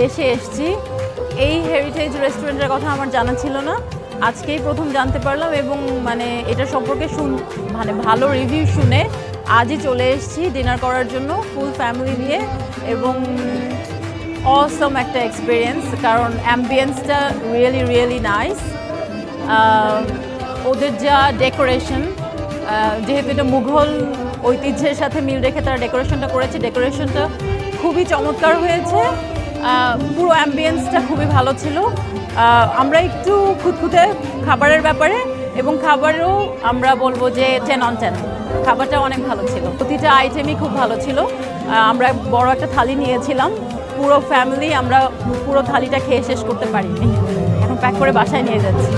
দেশে এসেছি। এই হেরিটেজ রেস্টুরেন্টের কথা আমার জানা ছিল না, আজকেই প্রথম জানতে পারলাম এবং মানে এটা সম্পর্কে মানে ভালো রিভিউ শুনে আজই চলে এসেছি ডিনার করার জন্য ফুল ফ্যামিলি নিয়ে। এবং অসম একটা এক্সপিরিয়েন্স, কারণ অ্যাম্বিয়েন্সটা রিয়েলি নাইস। ওদের যা ডেকোরেশন, যেহেতু এটা মুঘল ঐতিহ্যের সাথে মিল রেখে তারা ডেকোরেশনটা করেছে, ডেকোরেশনটা খুবই চমৎকার হয়েছে। পুরো অ্যাম্বিয়েন্সটা খুবই ভালো ছিল। আমরা একটু খুঁতখুঁতে খাবারের ব্যাপারে, এবং খাবারও আমরা বলবো যে 10 on 10, খাবারটা অনেক ভালো ছিল, প্রতিটা আইটেমই খুব ভালো ছিল। আমরা বড় একটা থালি নিয়েছিলাম, পুরো ফ্যামিলি আমরা পুরো থালিটা খেয়ে শেষ করতে পারিনি, এখন প্যাক করে বাসায় নিয়ে যাচ্ছি।